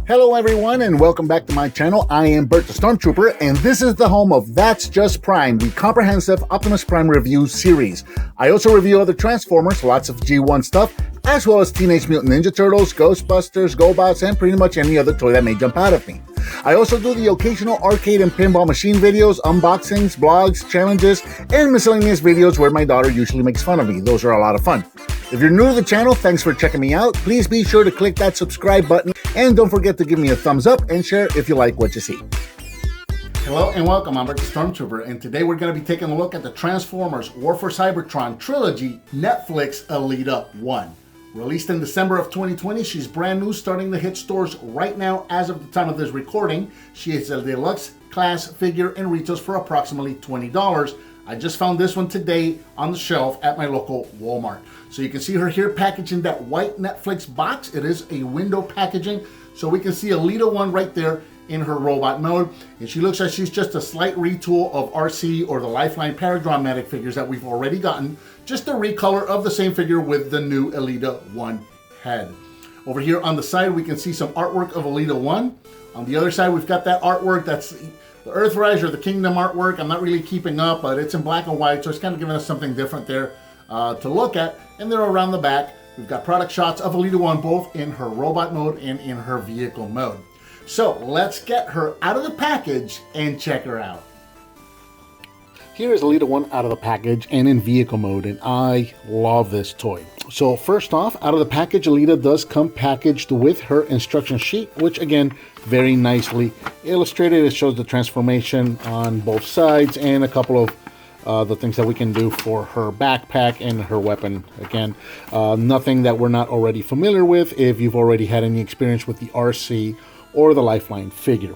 Hello everyone and welcome back to my channel. I am Bert the Stormtrooper and this is the home of That's Just Prime, the comprehensive Optimus Prime review series. I also review other Transformers, lots of G1 stuff, as well as Teenage Mutant Ninja Turtles, Ghostbusters, GoBots, and pretty much any other toy that may jump out at me. I also do the occasional arcade and pinball machine videos, unboxings, blogs, challenges, and miscellaneous videos where my daughter usually makes fun of me. Those are a lot of fun. If you're new to the channel, thanks for checking me out. Please be sure to click that subscribe button and don't forget to give me a thumbs up and share if you like what you see. Hello and welcome, I'm Bert the Stormtrooper, and today we're going to be taking a look at the Transformers War for Cybertron Trilogy Neflix Elita 1. Released in December of 2020, she's brand new, starting to hit stores right now as of the time of this recording. She is a deluxe class figure and retails for approximately $20. I just found this one today on the shelf at my local Walmart. So you can see her here packaged in that white Neflix box. It is a window packaging, so we can see Elita 1 right there in her robot mode. And she looks like she's just a slight retool of RC or the Lifeline Paradramatic figures that we've already gotten. Just a recolor of the same figure with the new Elita 1 head. Over here on the side, we can see some artwork of Elita 1. On the other side, we've got that artwork that's the Earthrise or the Kingdom artwork. I'm not really keeping up, but it's in black and white, so it's kind of giving us something different there to look at. And then around the back, we've got product shots of Elita 1, both in her robot mode and in her vehicle mode. So let's get her out of the package and check her out. Here is Elita 1 out of the package and in vehicle mode, and I love this toy. So first off, out of the package, Elita does come packaged with her instruction sheet, which again, very nicely illustrated. It shows the transformation on both sides and a couple of the things that we can do for her backpack and her weapon. Again, nothing that we're not already familiar with if you've already had any experience with the RC or the Lifeline figure.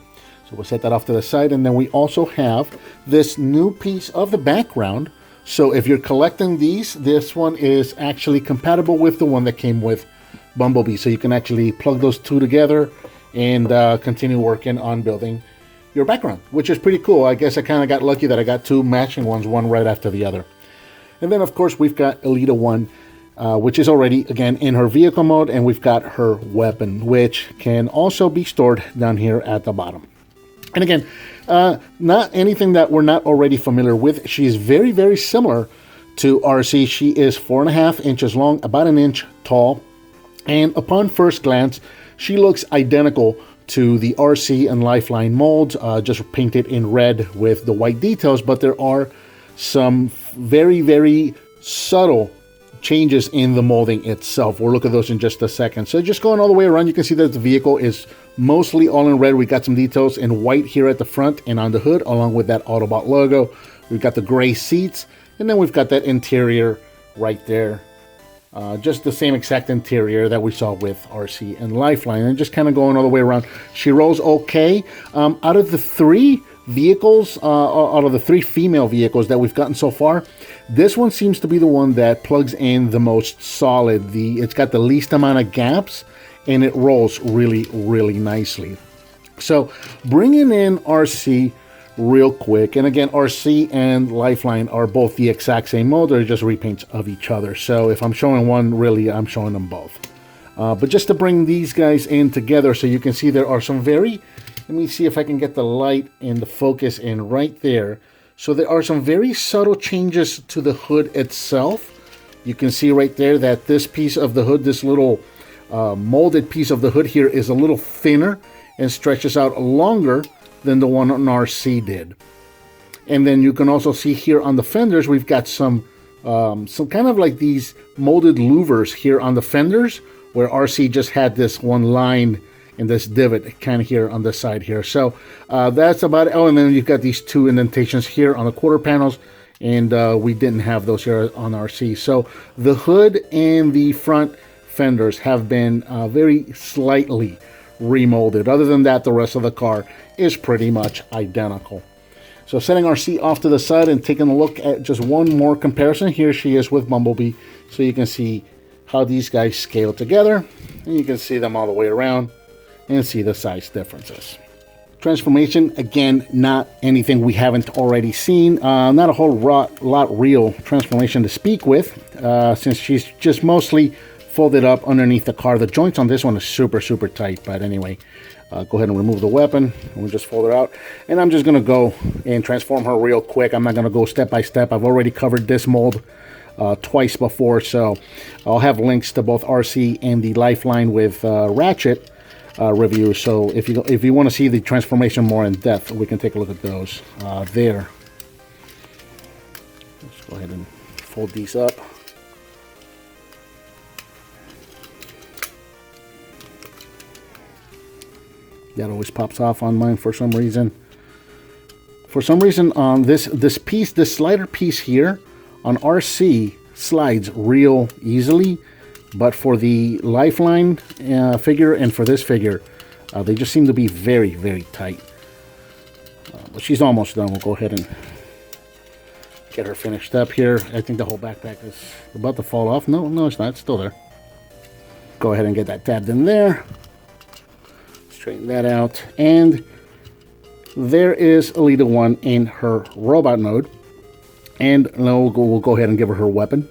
So we'll set that off to the side, and then we also have this new piece of the background. So if you're collecting these, this one is actually compatible with the one that came with Bumblebee. So you can actually plug those two together and continue working on building your background, which is pretty cool. I guess I kind of got lucky that I got two matching ones, one right after the other. And then of course we've got Elita 1, which is already again in her vehicle mode, and we've got her weapon, which can also be stored down here at the bottom. And again, not anything that we're not already familiar with. She is very, very similar to RC. She is 4.5 inches long, about an inch tall, and upon first glance, she looks identical to the RC and Lifeline molds, just painted in red with the white details, but there are some very, very subtle changes in the molding itself. We'll look at those in just a second. So just going all the way around, you can see that the vehicle is mostly all in red. We got some details in white here at the front and on the hood, along with that Autobot logo. We've got the gray seats, and then we've got that interior right there. Just the same exact interior that we saw with RC and Lifeline, and just kind of going all the way around. She rolls okay. Out of the three vehicles, out of the three female vehicles that we've gotten so far, this one seems to be the one that plugs in the most solid. It's got the least amount of gaps, and it rolls really, really nicely. So bringing in RC real quick, and again, RC and Lifeline are both the exact same mode. They're just repaints of each other. So if I'm showing one, really, I'm showing them both. But just to bring these guys in together, so you can see there are some very, let me see if I can get the light and the focus in right there. So there are some very subtle changes to the hood itself. You can see right there that this piece of the hood, this little molded piece of the hood here, is a little thinner and stretches out longer than the one on RC did. And then you can also see here on the fenders, we've got some kind of like these molded louvers here on the fenders, where RC just had this one line and this divot kind of here on the side here. So that's about it. Oh, and then you've got these two indentations here on the quarter panels, and we didn't have those here on RC. So the hood and the front fenders have been very slightly remolded. Other than that, the rest of the car is pretty much identical. So setting RC off to the side and taking a look at just one more comparison. Here she is with Bumblebee, so you can see how these guys scale together, and you can see them all the way around and see the size differences. Transformation, again, not anything we haven't already seen. Not a whole lot real transformation to speak with, since she's just mostly folded up underneath the car. The joints on this one are super, super tight. But anyway, go ahead and remove the weapon. We'll just fold it out. And I'm just going to go and transform her real quick. I'm not going to go step by step. I've already covered this mold twice before. So I'll have links to both RC and the Lifeline with Ratchet reviews. So if you want to see the transformation more in depth, we can take a look at those there. Let's go ahead and fold these up. That always pops off on mine for some reason. For some reason, on this piece, this slider piece here on RC slides real easily, but for the Lifeline figure and for this figure, they just seem to be very, very tight. But she's almost done. We'll go ahead and get her finished up here. I think the whole backpack is about to fall off. No, it's not. It's still there. Go ahead and get that tabbed in there. Straighten that out. And there is Elita 1 in her robot mode. And we'll go ahead and give her her weapon.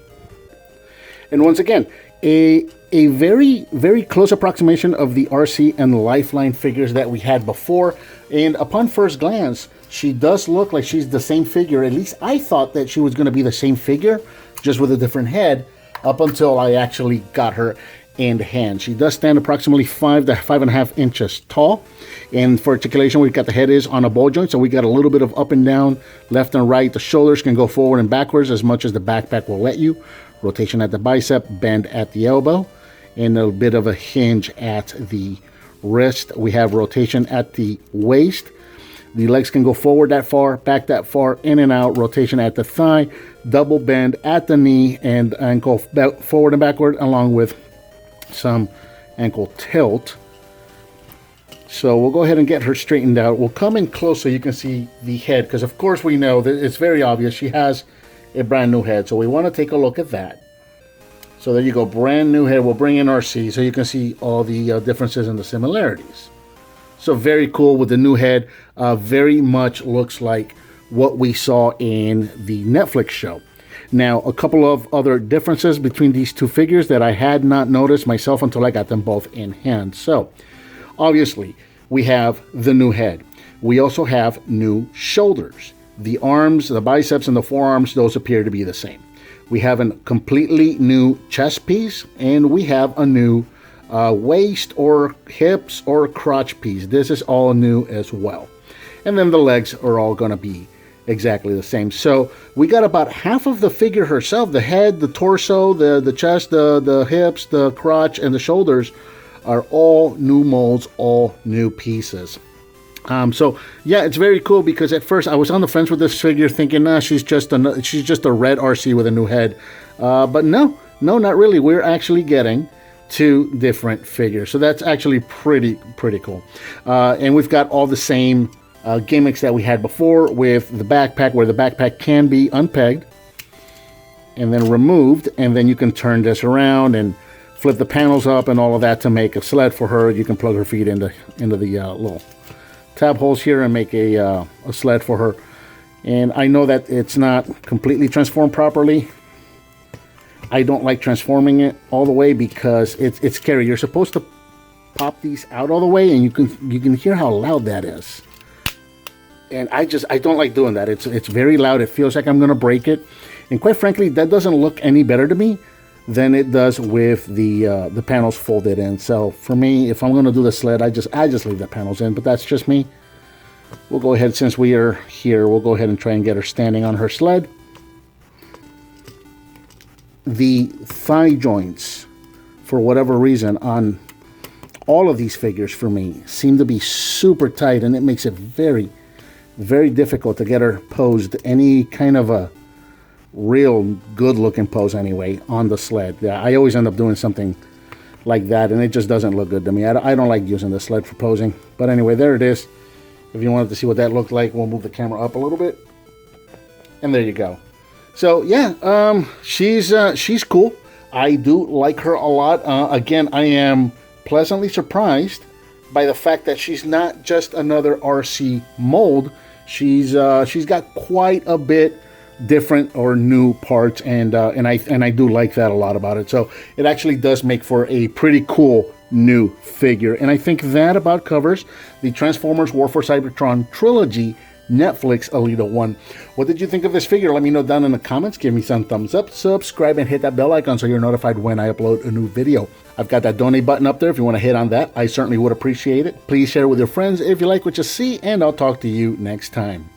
And once again, a very, very close approximation of the RC and Lifeline figures that we had before. And upon first glance, she does look like she's the same figure. At least I thought that she was going to be the same figure, just with a different head, up until I actually got her in hand. She does stand approximately 5 to 5.5 inches tall. And for articulation, we've got the head is on a ball joint, so we got a little bit of up and down, left and right. The shoulders can go forward and backwards as much as the backpack will let you. Rotation at the bicep, bend at the elbow, and a bit of a hinge at the wrist. We have rotation at the waist. The legs can go forward that far, back that far, in and out. Rotation at the thigh, double bend at the knee, and ankle forward and backward, along with some ankle tilt. So we'll go ahead and get her straightened out. We'll come in close so you can see the head, because of course we know that it's very obvious she has a brand new head. So we want to take a look at that. So there you go, brand new head. We'll bring in RC so you can see all the differences and the similarities. So very cool with the new head. Very much looks like what we saw in the Neflix show. Now, a couple of other differences between these two figures that I had not noticed myself until I got them both in hand. So, obviously, we have the new head. We also have new shoulders. The arms, the biceps, and the forearms, those appear to be the same. We have a completely new chest piece, and we have a new waist or hips or crotch piece. This is all new as well. And then the legs are all going to be exactly the same. So we got about half of the figure herself. The head, the torso, the chest, the hips, the crotch, and the shoulders are all new molds, all new pieces. So yeah, it's very cool, because at first I was on the fence with this figure thinking, nah, she's just a red RC with a new head. But no, not really. We're actually getting two different figures. So that's actually pretty cool. And we've got all the same gimmicks that we had before with the backpack, where the backpack can be unpegged and then removed, and then you can turn this around and flip the panels up and all of that to make a sled for her. You can plug her feet into the little tab holes here and make a sled for her. And I know that it's not completely transformed properly. I don't like transforming it all the way because it's scary. You're supposed to pop these out all the way, and you can hear how loud that is. And I don't like doing that. It's very loud. It feels like I'm going to break it. And quite frankly, that doesn't look any better to me than it does with the panels folded in. So for me, if I'm going to do the sled, I just leave the panels in. But that's just me. We'll go ahead, since we are here, we'll go ahead and try and get her standing on her sled. The thigh joints, for whatever reason, on all of these figures for me, seem to be super tight, and it makes it very, very difficult to get her posed any kind of a real good looking pose anyway on the sled. Yeah, I always end up doing something like that, and it just doesn't look good to me. I don't like using the sled for posing. But anyway, there it is. If you wanted to see what that looked like, we'll move the camera up a little bit. And there you go. So yeah, she's cool. I do like her a lot. Again, I am pleasantly surprised by the fact that she's not just another RC mold. She's got quite a bit different or new parts, and I do like that a lot about it. So it actually does make for a pretty cool new figure. And I think that about covers the Transformers War for Cybertron Trilogy Neflix Elita 1. What did you think of this figure? Let me know down in the comments. Give me some thumbs up, subscribe, and hit that bell icon so you're notified when I upload a new video. I've got that donate button up there if you want to hit on that. I certainly would appreciate it. Please share it with your friends if you like what you see, and I'll talk to you next time.